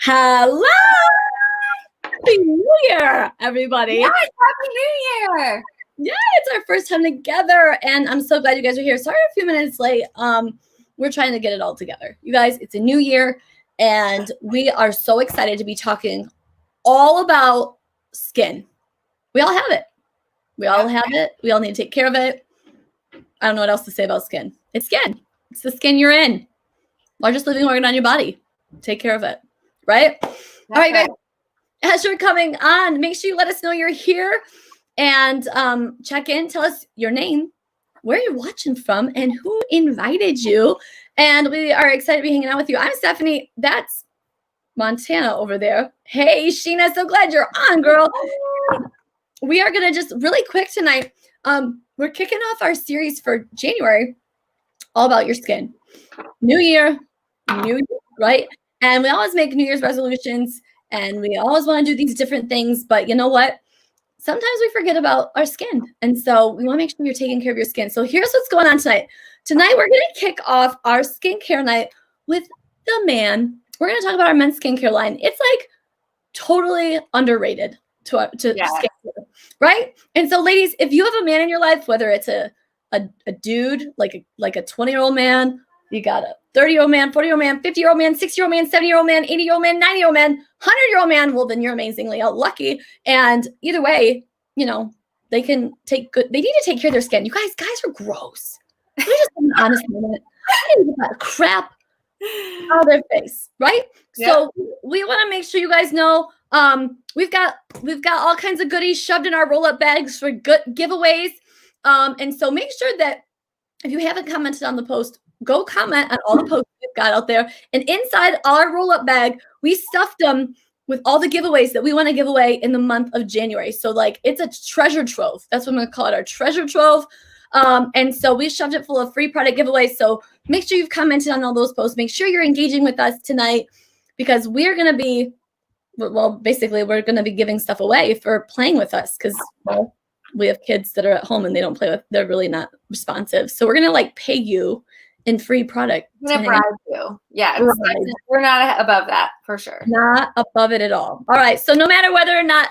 Hello! Happy New Year, everybody. Yes, Happy New Year. Yeah, it's our first time together, and I'm so glad you guys are here. Sorry a few minutes late. We're trying to get it all together. You guys, it's a new year, and we are so excited to be talking all about skin. We all have it. We all have it. We all need to take care of it. I don't know what else to say about skin. It's skin. It's the skin you're in. Largest living organ on your body. Take care of it, right? All right, guys. As you're coming on, make sure you let us know you're here and check in. Tell us your name, where you're watching from, and who invited you. And we are excited to be hanging out with you. I'm Stephanie. That's Montana over there. Hey, Sheena, so glad you're on, girl. We are going to just really quick tonight. We're kicking off our series for January, all about your skin. New year, right? And we always make New Year's resolutions, and we always want to do these different things. But you know what? Sometimes we forget about our skin. And so we want to make sure you're taking care of your skin. So here's what's going on tonight. Tonight, we're going to kick off our skincare night with the man. We're going to talk about our men's skincare line. It's like totally underrated to skincare, right? And so, ladies, if you have a man in your life, whether it's a dude, like a 20-year-old man, you got a 30-year-old man, 40-year-old man, 50-year-old man, 60-year-old man, 70-year-old man, 80-year-old man, 90-year-old man, 100-year-old man, well, then you're amazingly lucky. And either way, you know, they need to take care of their skin. You guys are gross. Let me just have an honest moment. I need to get that crap out of their face, right? Yep. So we want to make sure you guys know we've got all kinds of goodies shoved in our roll-up bags for good giveaways. And so make sure that if you haven't commented on the post, go comment on all the posts we've got out there. And inside our roll-up bag, we stuffed them with all the giveaways that we want to give away in the month of January. So like it's a treasure trove. That's what I'm going to call it, our treasure trove. And so we shoved it full of free product giveaways. So make sure you've commented on all those posts. Make sure you're engaging with us tonight because we're going to be, basically we're going to be giving stuff away for playing with us because, we have kids that are at home and they don't play with, they're really not responsive. So we're going to like pay you in free product. We're going to bribe you. Yeah. We're not above that for sure. Not above it at all. All right. So no matter whether or not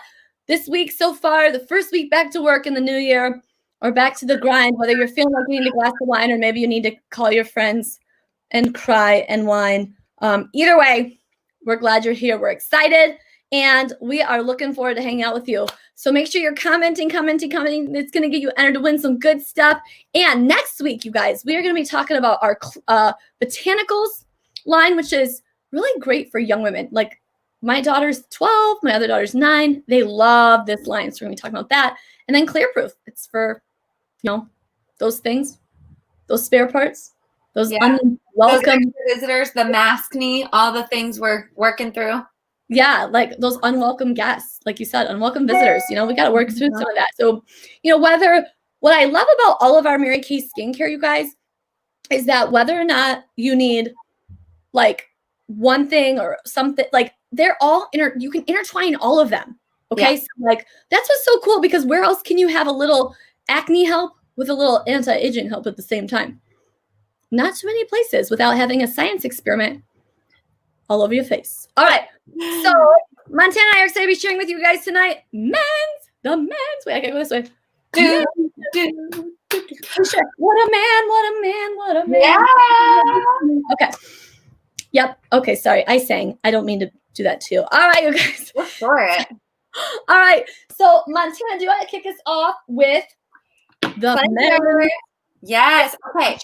this week so far, the first week back to work in the new year or back to the grind, whether you're feeling like you need a glass of wine or maybe you need to call your friends and cry and whine. Either way, we're glad you're here. We're excited. And we are looking forward to hanging out with you. So make sure you're commenting. It's going to get you entered to win some good stuff. And next week, you guys, we are going to be talking about our botanicals line, which is really great for young women. Like my daughter's 12, my other daughter's 9. They love this line. So we're going to be talking about that. And then Clear Proof. It's for, those things, those spare parts, those unwelcome visitors, the maskne, all the things we're working through. Yeah, like those unwelcome guests, like you said, unwelcome visitors. We got to work through some of that. So, what I love about all of our Mary Kay skincare, you guys, is that whether or not you need like one thing or something, like they're all you can intertwine all of them. Okay. Yeah. So like that's what's so cool because where else can you have a little acne help with a little anti-aging help at the same time? Not too many places without having a science experiment all over your face. All right. So Montana and I are excited to be sharing with you guys tonight. The men's. Wait, I gotta go this way. Sure. What a man. Yeah. Okay. Yep. Okay, sorry. I sang. I don't mean to do that too. All right, you guys. Go for it. All right. So Montana, do you want to kick us off with the men's? Yes. Okay.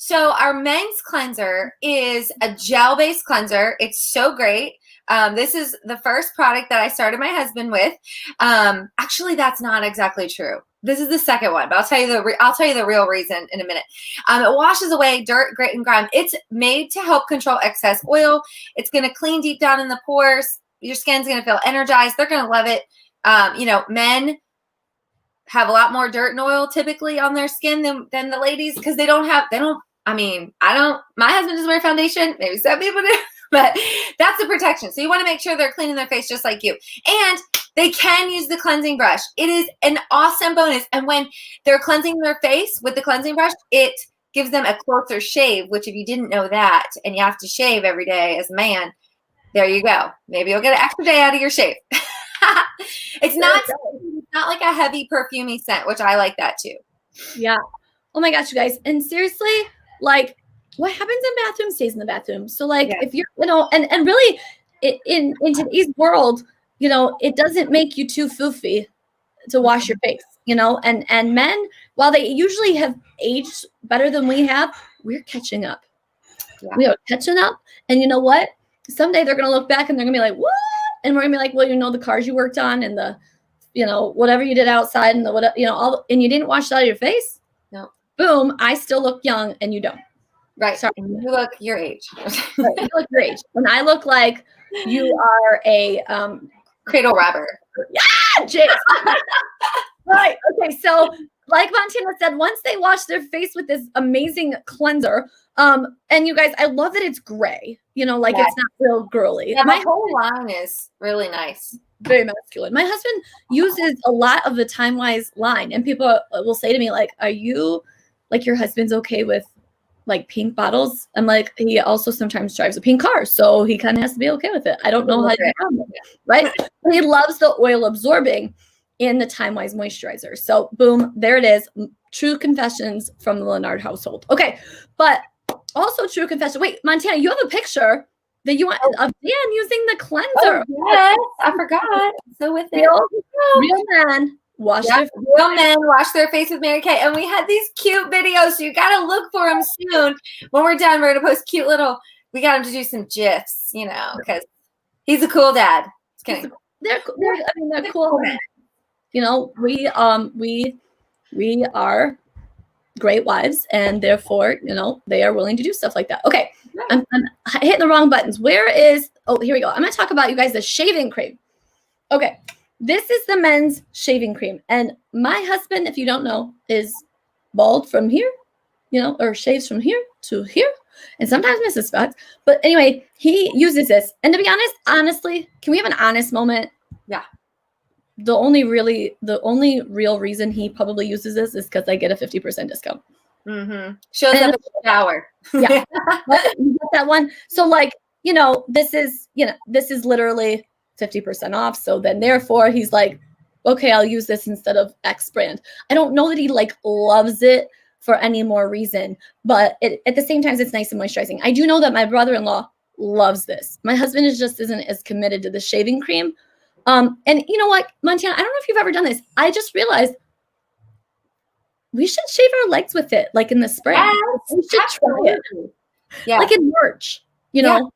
So our men's cleanser is a gel-based cleanser. It's so great. This is the first product that I started my husband with. Actually, that's not exactly true. This is the second one, but I'll tell you the real reason in a minute. It washes away dirt, grit, and grime. It's made to help control excess oil. It's going to clean deep down in the pores. Your skin's going to feel energized. They're going to love it. Men have a lot more dirt and oil typically on their skin than the ladies because my husband doesn't wear foundation. Maybe some people do, but that's the protection. So you want to make sure they're cleaning their face just like you. And they can use the cleansing brush. It is an awesome bonus. And when they're cleansing their face with the cleansing brush, it gives them a closer shave, which if you didn't know that, and you have to shave every day as a man, There you go. Maybe you'll get an extra day out of your shave. It's not like a heavy perfumey scent, which I like that too. Yeah. Oh my gosh, you guys. And seriously, like what happens in bathroom stays in the bathroom. So like if you're, and really in today's world, it doesn't make you too foofy to wash your face, and men, while they usually have aged better than we have, we're catching up. Yeah. We are catching up. And you know what? Someday they're going to look back and they're going to be like, what? And we're going to be like, well, the cars you worked on and the, whatever you did outside and the, whatever, and you didn't wash it out of your face. No. Boom. I still look young and you don't. Right. Sorry. You look your age. Right, you look your age. And I look like you are a cradle robber. Yeah, Jake. Right. Okay. So like Montana said, once they wash their face with this amazing cleanser, and you guys, I love that it's gray, it's not real girly. Yeah, my whole line is really nice. Very masculine. My husband uses a lot of the Time Wise line, and people will say to me, like, are you, like, your husband's okay with, like, pink bottles? I'm like, he also sometimes drives a pink car, so he kind of has to be okay with it. I don't know how to get around it, right? But he loves the oil absorbing in the Time Wise moisturizer. So boom, there it is. True confessions from the Leonard household. Okay, but also true confession. Wait, Montana, you have a picture that you want of Dan using the cleanser. Oh, yes, I forgot. So with it, real men wash their face with Mary Kay, and we had these cute videos. So you got to look for them soon. When we're done, we're gonna post cute little. We got him to do some gifs, because he's a cool dad. Just kidding. They're cool. We are great wives, and therefore, they are willing to do stuff like that. Okay, I'm hitting the wrong buttons. Where is? Oh, here we go. I'm going to talk about, you guys, the shaving cream. Okay, this is the men's shaving cream, and my husband, if you don't know, is bald from here, or shaves from here to here, and sometimes misses spots. But anyway, he uses this, and to be honest, honestly, can we have an honest moment? Yeah. The only real reason he probably uses this is because I get a 50% discount. Mm-hmm. Shows up in the shower. Yeah. You get that one. So like, this is literally 50% off. So then therefore he's like, okay, I'll use this instead of X brand. I don't know that he like loves it for any more reason, but at the same time, it's nice and moisturizing. I do know that my brother-in-law loves this. My husband isn't as committed to the shaving cream. And you know what, Montana, I don't know if you've ever done this. I just realized we should shave our legs with it, like in the spring. Yes, we should try it. Yeah. Like in March, when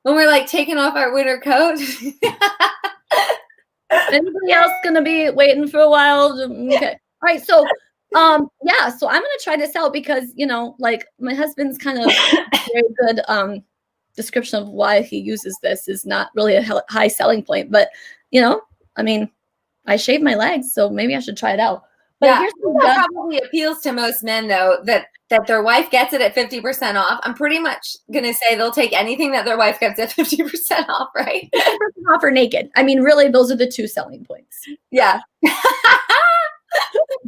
we're like taking off our winter coat. Anybody else gonna be waiting for a while? Okay. All right. So so I'm gonna try this out because, like my husband's kind of very good description of why he uses this is not really a high selling point, but I shave my legs, so maybe I should try it out. But here's that probably appeals to most men, though, that their wife gets it at 50% off. I'm pretty much gonna say they'll take anything that their wife gets at 50% off, right? 50% off or naked. I mean, really, those are the two selling points. Yeah.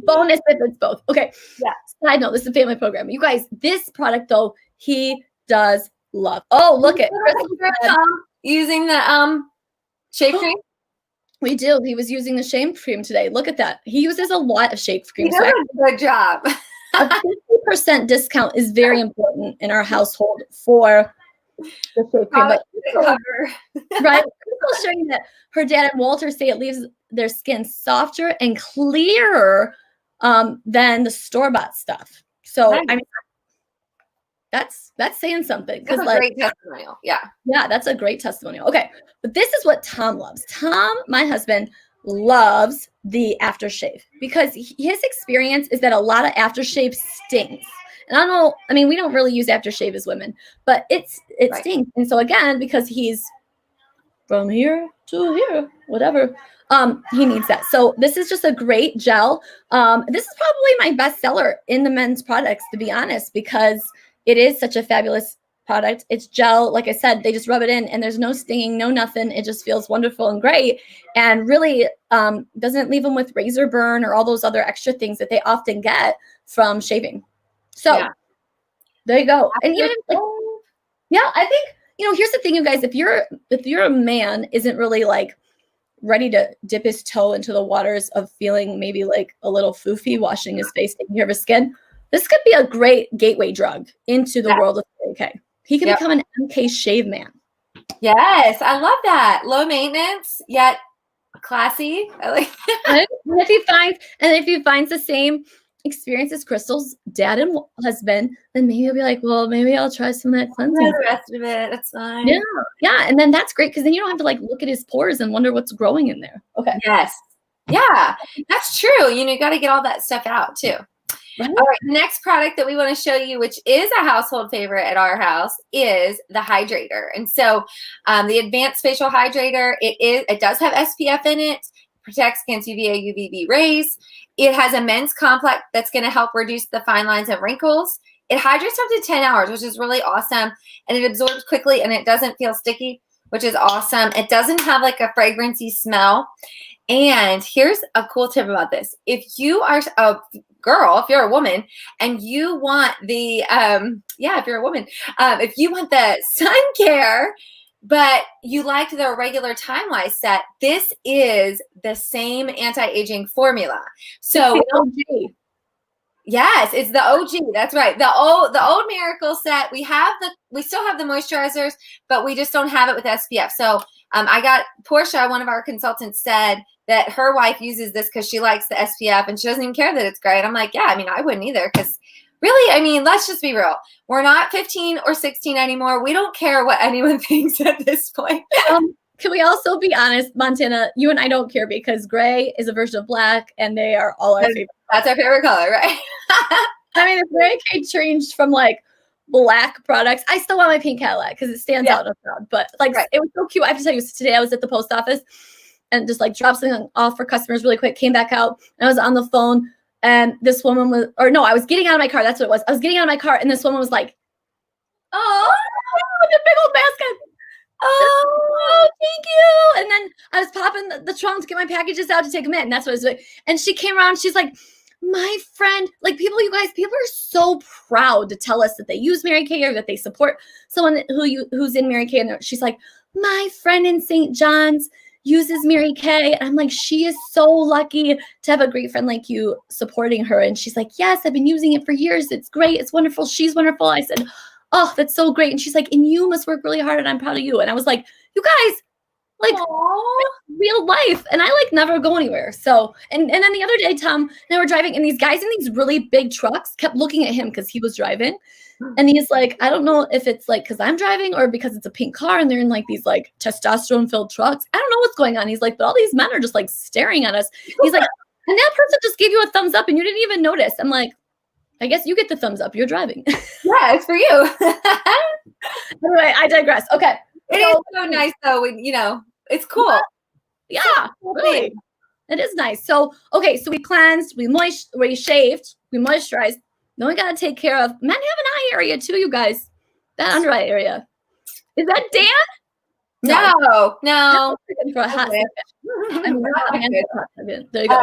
Bonus if it's both. Okay. Yeah. Side note, this is a family program. You guys, this product though, he does love. Oh, look at using the shave cream. We do. He was using the shave cream today. Look at that. He uses a lot of shave cream. He does a good job. A 50% discount is very important in our household for the shave cream. Right? Crystal's showing that her dad and Walter say it leaves their skin softer and clearer than the store-bought stuff. So nice. I mean, that's saying something. That's a great testimonial. Yeah. Yeah, that's a great testimonial. Okay. But this is what Tom loves. Tom, my husband, loves the aftershave because his experience is that a lot of aftershave stings. And I don't know, I mean, we don't really use aftershave as women, but it right. stings. And so again, because he's from here to here, whatever, he needs that. So this is just a great gel. This is probably my best seller in the men's products, to be honest, because it is such a fabulous product. It's gel. Like I said, they just rub it in and there's no stinging, no nothing. It just feels wonderful and great and really doesn't leave them with razor burn or all those other extra things that they often get from shaving. So there you go. And even I think, here's the thing, you guys, if you're a man isn't really like ready to dip his toe into the waters of feeling maybe like a little foofy, washing his face, taking care of his skin, this could be a great gateway drug into the world of MK. He can become an MK shave man. Yes, I love that. Low maintenance, yet classy. I like that. And if he finds the same experience as Crystal's dad and husband, then maybe he'll be like, well, maybe I'll try some of that cleansing. The rest of it, it's fine. Yeah, and then that's great because then you don't have to like look at his pores and wonder what's growing in there. Okay. Yes. Yeah, that's true. You got to get all that stuff out too. Right. All right, the next product that we want to show you, which is a household favorite at our house, is the hydrator. And so the advanced facial hydrator, it does have SPF in it, protects against UVA, UVB rays. It has a men's complex that's going to help reduce the fine lines and wrinkles. It hydrates up to 10 hours, which is really awesome. And it absorbs quickly and it doesn't feel sticky, which is awesome. It doesn't have like a fragrancy smell. And here's a cool tip about this. If you are a girl, if you're a woman and you want the, if you're a woman, if you want the sun care, but you like the regular time-wise set, this is the same anti-aging formula. So yes, it's the OG. That's right. The old Miracle set. We still have the moisturizers, but we just don't have it with SPF. So I got Portia, one of our consultants, said that her wife uses this because she likes the SPF and she doesn't even care that it's great. I'm like, yeah, I mean, I wouldn't either because really, I mean, let's just be real. We're not 15 or 16 anymore. We don't care what anyone thinks at this point. Can we also be honest, Montana, you and I don't care because gray is a version of black and they are all our favorite. That's our favorite color, right? I mean, if Mary Kay changed from like black products, I still want my pink Cadillac because it stands out in a crowd. But like, it was so cute. I have to tell you, today I was at the post office and just like dropped something off for customers really quick, came back out, and I was on the phone, and this woman was, or no, I was getting out of my car. That's what it was. I was getting out of my car, and this woman was like, oh, the big old basket. Oh, thank you. And then I was popping the trunk to get my packages out to take them in. And that's what I was doing. And she came around. She's like, my friend, like people are so proud to tell us that they use Mary Kay or that they support someone who's in Mary Kay. And she's like, my friend in St. John's uses Mary Kay. And I'm like, she is so lucky to have a great friend like you supporting her. And she's like, yes, I've been using it for years. It's great. It's wonderful. She's wonderful. I said, oh, that's so great. And she's like, and you must work really hard and I'm proud of you. And I was like, you guys, like real life. And I like never go anywhere. So, and then the other day, Tom and I were driving and these guys in these really big trucks kept looking at him because he was driving. And he's like, I don't know if it's like because I'm driving or because it's a pink car and they're in like these like testosterone filled trucks. I don't know what's going on. He's like, but all these men are just like staring at us. He's like, and that person just gave you a thumbs up and you didn't even notice. I'm like, I guess you get the thumbs up. You're driving. Yeah, it's for you. Anyway, I digress. Okay. It is so nice though when it's cool. Yeah, really. It is nice. So okay, so we cleansed, we shaved, we moisturized. Then we gotta take care of men have an eye area too, you guys. That under eye area. Is that Dan? No. For a hot second. There you go.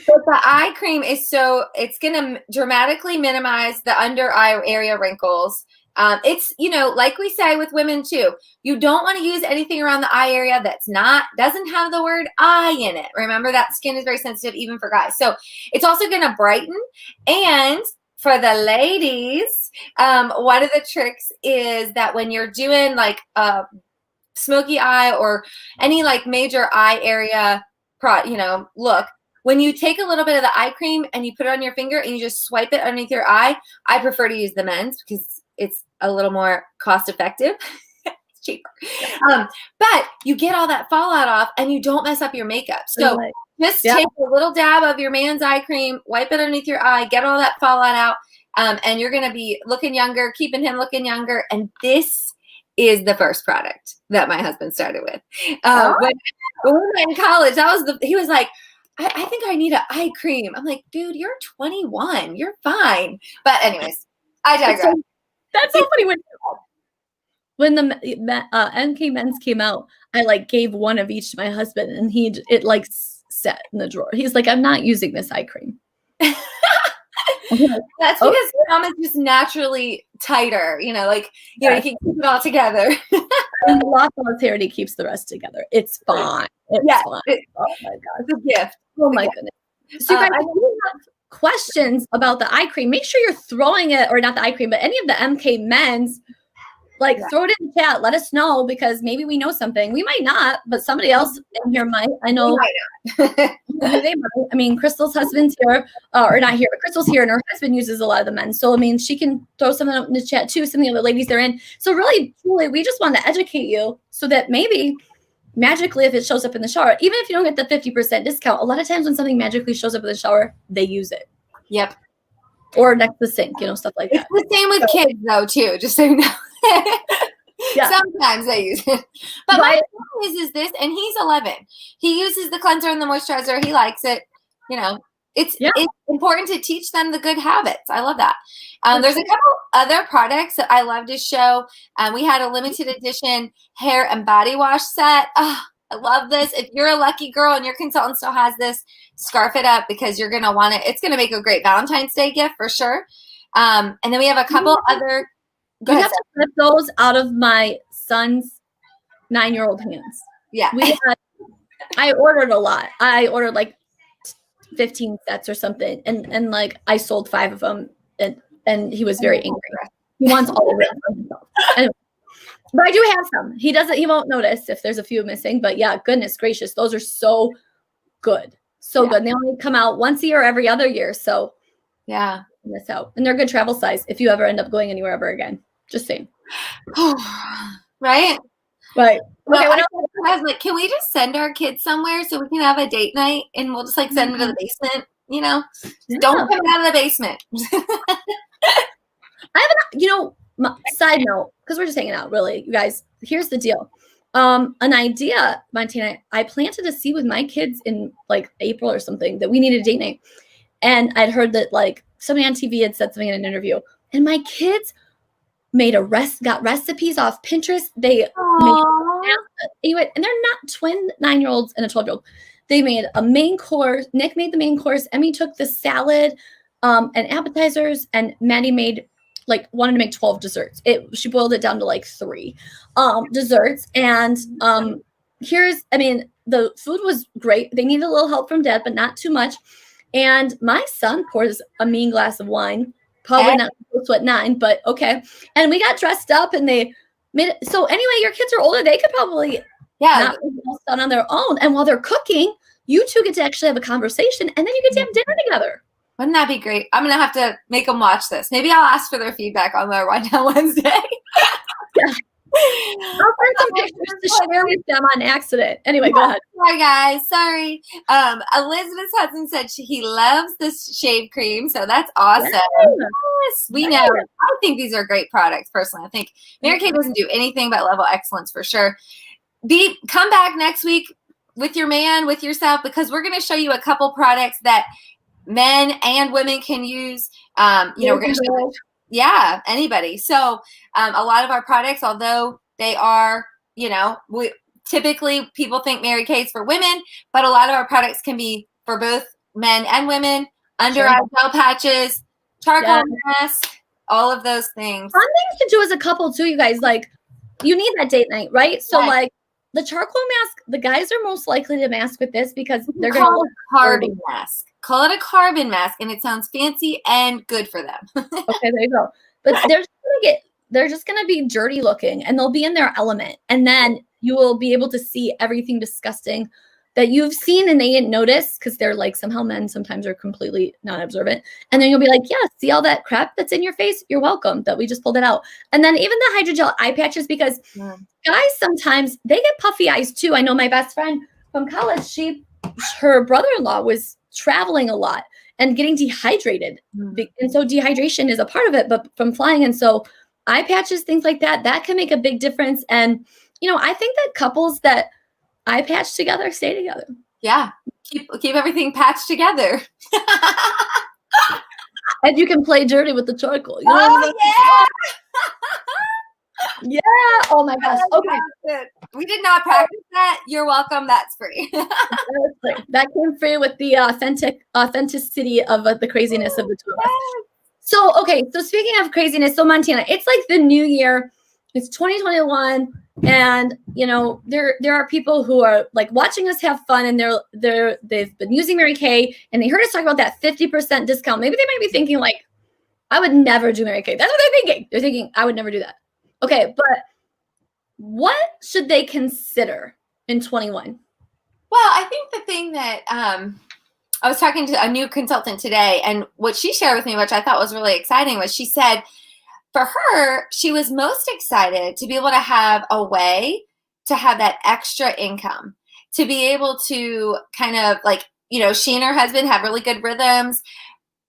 But the eye cream is it's going to dramatically minimize the under eye area wrinkles. It's, like we say with women too, you don't want to use anything around the eye area doesn't have the word eye in it. Remember that skin is very sensitive even for guys. So it's also going to brighten. And for the ladies, one of the tricks is that when you're doing like a smoky eye or any like major eye area, look, when you take a little bit of the eye cream and you put it on your finger and you just swipe it underneath your eye, I prefer to use the men's because it's a little more cost effective. It's cheaper. But you get all that fallout off and you don't mess up your makeup. So just take a little dab of your man's eye cream, wipe it underneath your eye, get all that fallout out, and you're going to be looking younger, keeping him looking younger. And this is the first product that my husband started with. When we were in college, he was like, I think I need an eye cream. I'm like, dude, you're 21. You're fine. But anyways, I digress. That's so funny. When the MK Men's came out, I like gave one of each to my husband and it like sat in the drawer. He's like, I'm not using this eye cream. That's Oh. because Tom is just naturally tighter, you know, you can keep it all together. And lots of charity keeps the rest together. It's fine. It's fine. Oh my God. It's a gift. Oh my goodness. So you guys, if you have questions about the eye cream, make sure you're throwing it, or not the eye cream, but any of the MK men's, throw it in the chat. Let us know, because maybe we know something. We might not, but somebody else in here might. I know. They might. I mean, Crystal's husband's here, or not here, but Crystal's here, and her husband uses a lot of the men. So, I mean, she can throw something in the chat too. Some of the other ladies they're in. So really, truly, we just want to educate you so that maybe magically, if it shows up in the shower, even if you don't get the 50% discount, a lot of times when something magically shows up in the shower, they use it. Yep. Or next to the sink, stuff like that. It's the same with kids, though, too, just so you know. Yeah. Sometimes they use it. But my son uses this, and he's 11. He uses the cleanser and the moisturizer. He likes it. It's important to teach them the good habits. I love that. There's a couple other products that I love to show. We had a limited edition hair and body wash set. Oh, I love this. If you're a lucky girl and your consultant still has this, scarf it up, because you're going to want it. It's going to make a great Valentine's Day gift for sure. And then we have a couple other. You have to flip those out of my son's 9-year-old hands. Yeah. I ordered a lot. I ordered 15 sets or something. And I sold 5 of them. And he was very angry. He wants all of it for himself. Anyway, but I do have some. He won't notice if there's a few missing. But yeah, goodness gracious. Those are so good. So good. And they only come out once a year, every other year. So yeah. Miss out. And they're good travel size if you ever end up going anywhere ever again. Just saying. Right? Right. Well, okay, I was like, can we just send our kids somewhere so we can have a date night, and we'll just send them to the basement, Yeah. Don't come out of the basement. I have side note, because we're just hanging out, really, you guys. Here's the deal. An idea, Montana, I planted a seed with my kids in April or something, that we needed a date night. And I'd heard that somebody on TV had said something in an interview, and my kids got recipes off Pinterest. They anyway, and they're not twin 9-year-olds and a 12-year-old. They made a main course. Nick made the main course. Emmy took the salad and appetizers, and Maddie made wanted to make 12 desserts. She boiled it down to 3 desserts. And the food was great. They needed a little help from Dad, but not too much. And my son pours a mean glass of wine. Probably not close to at 9, but okay. And we got dressed up, and they made it. So anyway, your kids are older. They could probably not done on their own. And while they're cooking, you two get to actually have a conversation, and then you get to have dinner together. Wouldn't that be great? I'm going to have to make them watch this. Maybe I'll ask for their feedback on their Wine Down Wednesday. Yeah. I'll send some pictures to share with them on accident. Anyway, go ahead. Sorry, guys. Sorry. Elizabeth's husband said he loves this shave cream, so that's awesome. Yes, we know. I think these are great products, personally. I think Mary Kay doesn't do anything but level excellence for sure. Come back next week with your man, with yourself, because we're going to show you a couple products that men and women can use. We're going to show anybody. So a lot of our products, although they are, typically people think Mary Kay's for women, but a lot of our products can be for both men and women. Under eye gel patches, charcoal mask, all of those things. Fun things to do as a couple too, you guys. You need that date night, right? So the charcoal mask, the guys are most likely to mask with this because they're going to look carbon mask. Call it a carbon mask, and it sounds fancy and good for them. Okay, there you go. But they're just going to be dirty looking, and they'll be in their element. And then you will be able to see everything disgusting that you've seen and they didn't notice, because they're somehow men sometimes are completely non-observant. And then you'll be see all that crap that's in your face? You're welcome that we just pulled it out. And then even the hydrogel eye patches, because guys sometimes they get puffy eyes too. I know my best friend from college, her brother-in-law was traveling a lot and getting dehydrated. And so dehydration is a part of it, but from flying. And so eye patches, things like that can make a big difference. And, I think that couples that eye patch together stay together. Yeah. Keep everything patched together. And you can play dirty with the charcoal. Yeah. Yeah. Oh my gosh. Okay. We did not practice that. You're welcome. That's free. That came free with the authenticity of the craziness of the two of us. So, okay. So speaking of craziness, so Montana, it's like the new year. It's 2021, and you know there are people who are like watching us have fun, and they've been using Mary Kay, and they heard us talk about that 50% discount. Maybe they might be thinking like, I would never do Mary Kay. That's what they're thinking. They're thinking I would never do that. Okay, but what should they consider in 21? Well, I think the thing that I was talking to a new consultant today, and what she shared with me, which I thought was really exciting, was she said for her, she was most excited to be able to have a way to have that extra income, to be able to kind of like, you know, she and her husband have really good rhythms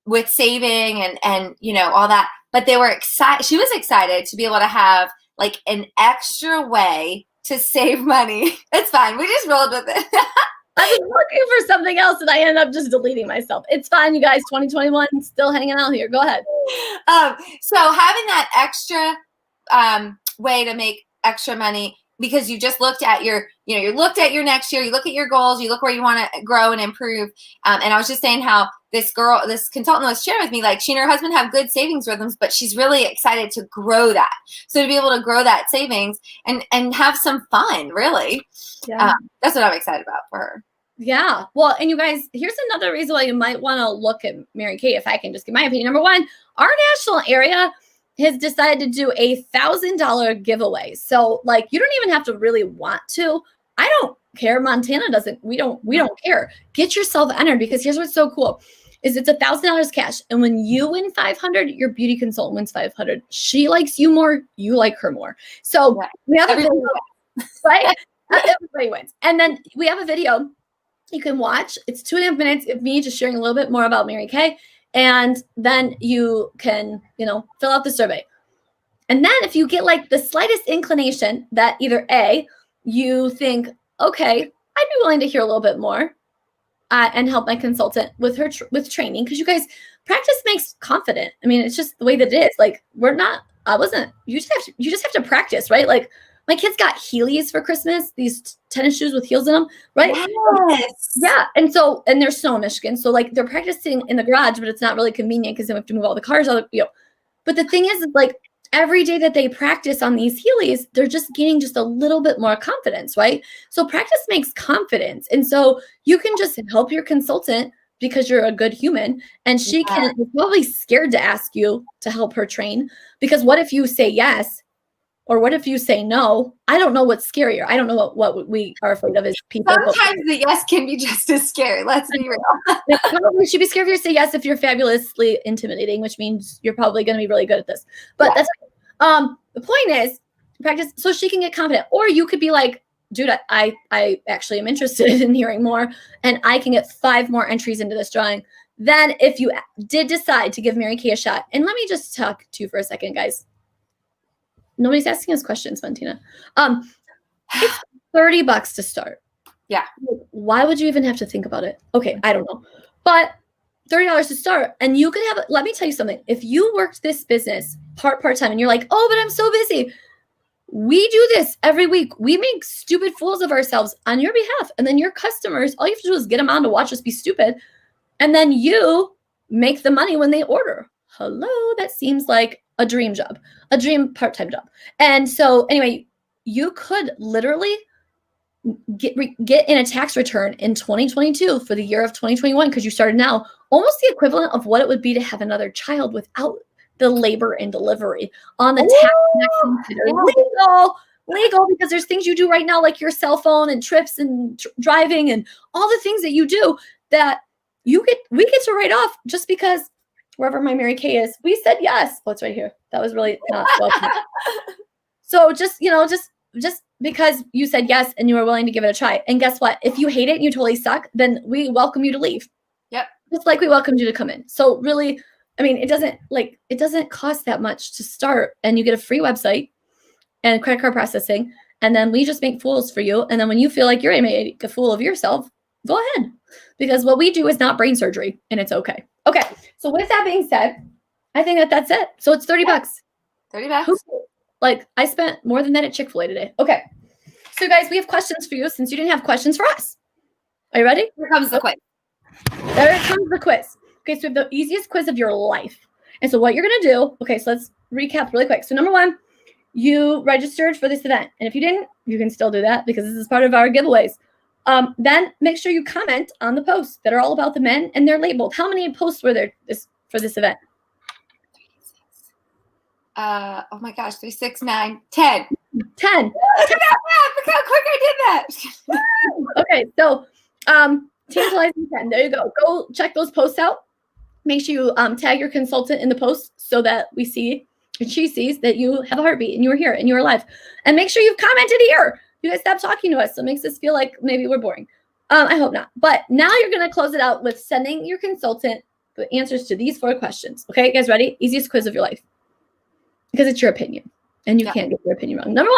with saving and you know, all that. But they were excited. She was excited to be able to have like an extra way to save money. It's fine. We just rolled with it. I was looking for something else and I ended up just deleting myself. It's fine, you guys. 2021, still hanging out here. Go ahead. So having that extra way to make extra money, because you just looked at your, you know, you looked at your next year, you look at your goals, you look where you want to grow and improve. And I was just saying how this consultant was sharing with me, like she and her husband have good savings rhythms, but she's really excited to grow that. So to be able to grow that savings and have some fun, really. Yeah. That's what I'm excited about for her. Yeah. Well, and you guys, here's another reason why you might want to look at Mary Kay, if I can just give my opinion. Number one, our national area has decided to do a $1,000 giveaway. So like, you don't even have to really want to. I don't care. Montana doesn't. We don't care. Get yourself entered, because here's what's so cool is it's $1,000 cash. And when you win 500, your beauty consultant wins 500. She likes you more. You like her more. So we have a video, right? Everybody wins. And then we have a video you can watch. It's 2.5 minutes of me just sharing a little bit more about Mary Kay. And then you can, you know, fill out the survey. And then if you get like the slightest inclination that either A, you think, okay, I'd be willing to hear a little bit more and help my consultant with her with training. Because you guys, practice makes confident. I mean, it's just the way that it is. Like you just have to practice, right? Like my kids got Heelys for Christmas, these tennis shoes with heels in them, right? Yes. Yeah. And there's snow in Michigan. So like they're practicing in the garage, but it's not really convenient because they have to move all the cars out, you know. But the thing is like every day that they practice on these Heelys, they're just gaining just a little bit more confidence, right? So practice makes confidence. And so you can just help your consultant because you're a good human, and she can be probably scared to ask you to help her train, because what if you say yes? Or what if you say no? I don't know what's scarier. I don't know what we are afraid of as people. Sometimes the yes can be just as scary. Let's be real. Probably should be scared if you say yes if you're fabulously intimidating, which means you're probably going to be really good at this. But that's the point is practice so she can get confident. Or you could be like, dude, I actually am interested in hearing more, and I can get 5 more entries into this drawing. Then if you did decide to give Mary Kay a shot, and let me just talk to you for a second, guys. Nobody's asking us questions, Valentina. It's $30 to start. Yeah. Why would you even have to think about it? Okay, I don't know. But $30 to start, and you can have, let me tell you something. If you worked this business part-time and you're like, oh, but I'm so busy. We do this every week. We make stupid fools of ourselves on your behalf. And then your customers, all you have to do is get them on to watch us be stupid. And then you make the money when they order. Hello, that seems like a dream job, a dream part-time job. And so anyway, you could literally get in a tax return in 2022 for the year of 2021, because you started now, almost the equivalent of what it would be to have another child without the labor and delivery on the tax legal, because there's things you do right now, like your cell phone and trips and driving and all the things that you do that we get to write off just because wherever my Mary Kay is, we said yes. Oh, it's right here. That was really not welcome. So just because you said yes and you were willing to give it a try. And guess what? If you hate it and you totally suck, then we welcome you to leave. Yep. Just like we welcomed you to come in. So really, I mean, it doesn't cost that much to start, and you get a free website and credit card processing. And then we just make fools for you. And then when you feel like you're ready to make a fool of yourself, go ahead. Because what we do is not brain surgery, and it's okay. Okay. So with that being said, I think that's it. So it's $30. $30. Like I spent more than that at Chick-fil-A today. Okay. So guys, we have questions for you since you didn't have questions for us. Are you ready? Here comes the quiz. There comes the quiz. Okay, so we have the easiest quiz of your life. And so what you're going to do, okay, so let's recap really quick. So number one, you registered for this event. And if you didn't, you can still do that because this is part of our giveaways. Then make sure you comment on the posts that are all about the men and they're labeled. How many posts were there for this event? Oh my gosh, 3, 6, 9, 10. 10. Look at that. Look how quick I did that. Okay, so tantalizing 10. There you go. Go check those posts out. Make sure you tag your consultant in the post so that we see and she sees that you have a heartbeat and you were here and you were alive. And make sure you've commented here. You guys stop talking to us. So it makes us feel like maybe we're boring. I hope not. But now you're going to close it out with sending your consultant the answers to these 4 questions. Okay, you guys ready? Easiest quiz of your life. Because it's your opinion. And you can't get your opinion wrong. Number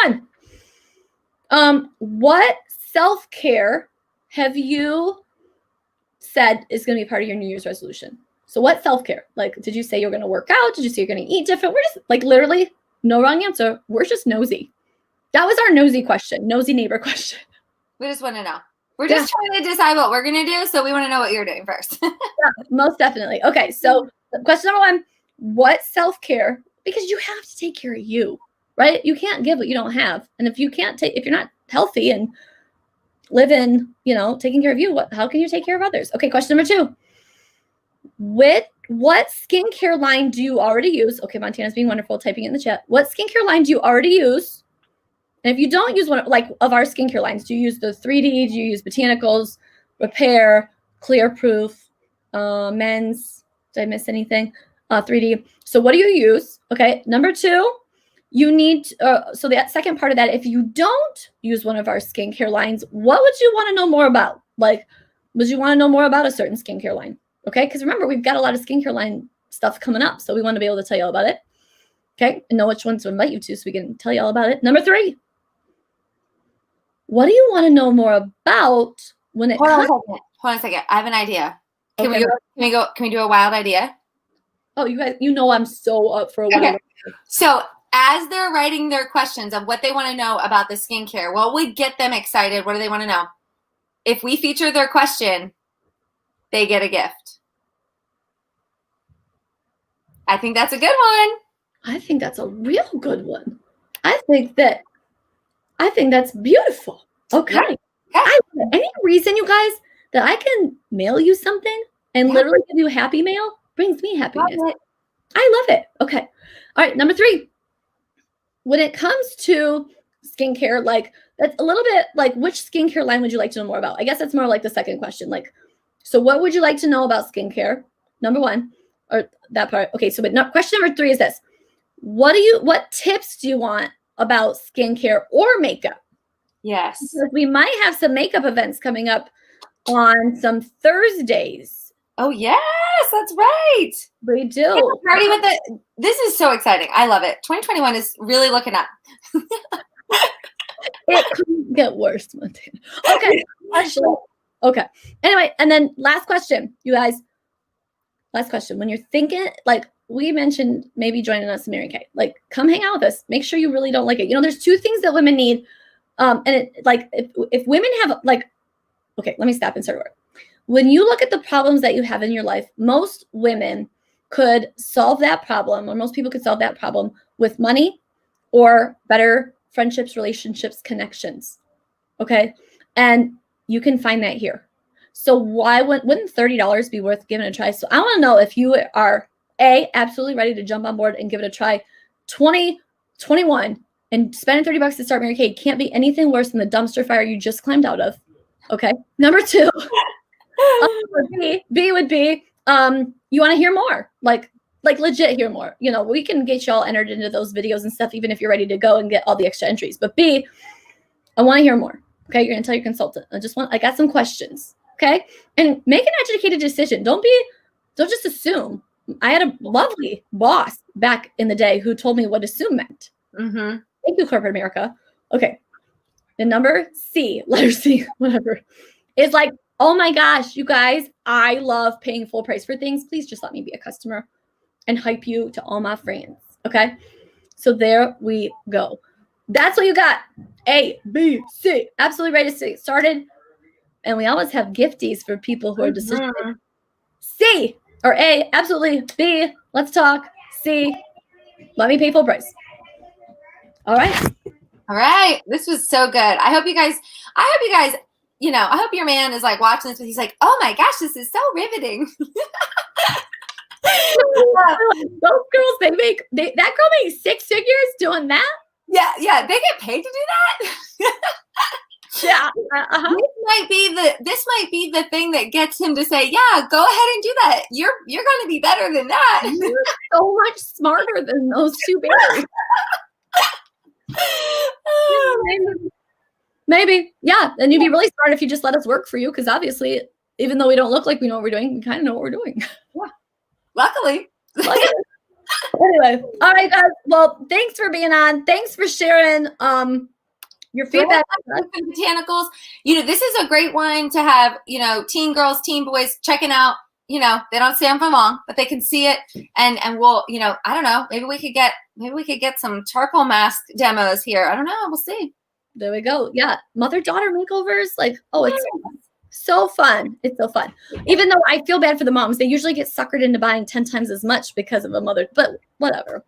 1. What self-care have you said is going to be part of your New Year's resolution? So what self-care? Like, did you say you're going to work out? Did you say you're going to eat different? We're just like literally no wrong answer. We're just nosy. That was our nosy question, nosy neighbor question. We just want to know. We're just trying to decide what we're going to do. So we want to know what you're doing first. Yeah, most definitely. Okay. So question number 1, what self-care? Because you have to take care of you, right? You can't give what you don't have. And if you're not healthy and living, taking care of you, how can you take care of others? Okay. Question number 2. What skincare line do you already use? Okay, Montana's being wonderful, typing it in the chat. What skincare line do you already use? And if you don't use one of our skincare lines, do you use the 3D? Do you use Botanicals, Repair, Clear Proof, Men's? Did I miss anything? 3D. So what do you use? Okay, number 2, you need. So the second part of that, if you don't use one of our skincare lines, what would you want to know more about? Like, would you want to know more about a certain skincare line? Okay, because remember, we've got a lot of skincare line stuff coming up, so we want to be able to tell you all about it. Okay, and know which ones to invite you to so we can tell you all about it. Number 3, what do you want to know more about when it comes? Hold on a second. I have an idea. Can we do a wild idea? Oh, you guys, I'm so up for a wild idea. So as they're writing their questions of what they want to know about the skincare, what would get them excited? What do they want to know? If we feature their question, they get a gift. I think that's a good one. I think that's a real good one. I think that's beautiful. Okay. Yeah. Any reason, you guys, that I can mail you something and literally give you happy mail brings me happiness. I love it. Okay. All right. Number 3, when it comes to skincare, like that's a little bit like which skincare line would you like to know more about? I guess that's more like the second question. Like, so what would you like to know about skincare? Number 1, or that part. Okay. So, question number 3 is this. What tips do you want about skincare or makeup? Yes. Because we might have some makeup events coming up on some Thursdays. Oh, yes, that's right. We do. Party with it. This is so exciting. I love it. 2021 is really looking up. It couldn't get worse, Montana. Okay. Okay. Anyway, and then last question, you guys. Last question. When you're thinking, like we mentioned, maybe joining us in Mary Kay, like come hang out with us. Make sure you really don't like it. There's 2 things that women need. And if women have okay, let me stop and start over. When you look at the problems that you have in your life, most women could solve that problem, or most people could solve that problem with money or better friendships, relationships, connections. Okay. And you can find that here. So why wouldn't $30 be worth giving a try? So I want to know if you are absolutely ready to jump on board and give it a try. 2021 and spending $30 to start Mary Kay can't be anything worse than the dumpster fire you just climbed out of. Okay. Number 2, B would be you want to hear more, like legit hear more. We can get you all entered into those videos and stuff, even if you're ready to go and get all the extra entries. But B, I want to hear more. Okay, you're gonna tell your consultant. I got some questions. Okay, and make an educated decision. Don't just assume. I had a lovely boss back in the day who told me what assume meant. Mm-hmm. Thank you, corporate America. Okay, the number C, letter C, whatever, is like, oh my gosh, you guys, I love paying full price for things. Please just let me be a customer. and hype you to all my friends. Okay, so there we go. That's what you got. A, B, C. Absolutely ready to get started. And we always have gifties for people who are decision makers. C or A, absolutely. B, let's talk. C, let me pay full price. All right. All right. This was so good. I hope you guys, I hope your man is like watching this and he's like, oh my gosh, this is so riveting. Those girls, that girl makes 6 figures doing that. Yeah, they get paid to do that. Yeah. This might be the thing that gets him to say, yeah, go ahead and do that. You're going to be better than that. You're so much smarter than those two berries. Maybe. Yeah. And you'd be really smart if you just let us work for you, because obviously, even though we don't look like we know what we're doing, we kind of know what we're doing. Yeah. Luckily. Anyway. All right, guys. Well, thanks for being on. Thanks for sharing your feedback. Botanicals. This is a great one to have, teen girls, teen boys checking out. They don't see them for long, but they can see it. And we'll, I don't know, maybe we could get some charcoal mask demos here. I don't know. We'll see. There we go. Yeah. Mother-daughter makeovers. Like, oh, it's so fun. It's so fun. Even though I feel bad for the moms, they usually get suckered into buying 10 times as much because of a mother, but whatever.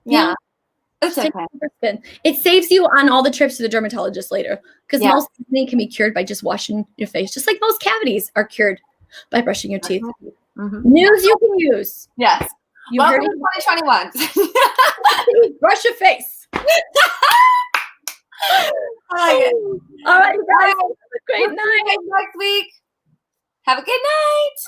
Yeah. It's okay. It saves you on all the trips to the dermatologist later, because most acne can be cured by just washing your face, just like most cavities are cured by brushing your teeth. Mm-hmm. News you can use. Yes. Welcome to 2021. Brush your face. All right, guys. Have a great night. Next week. Have a good night.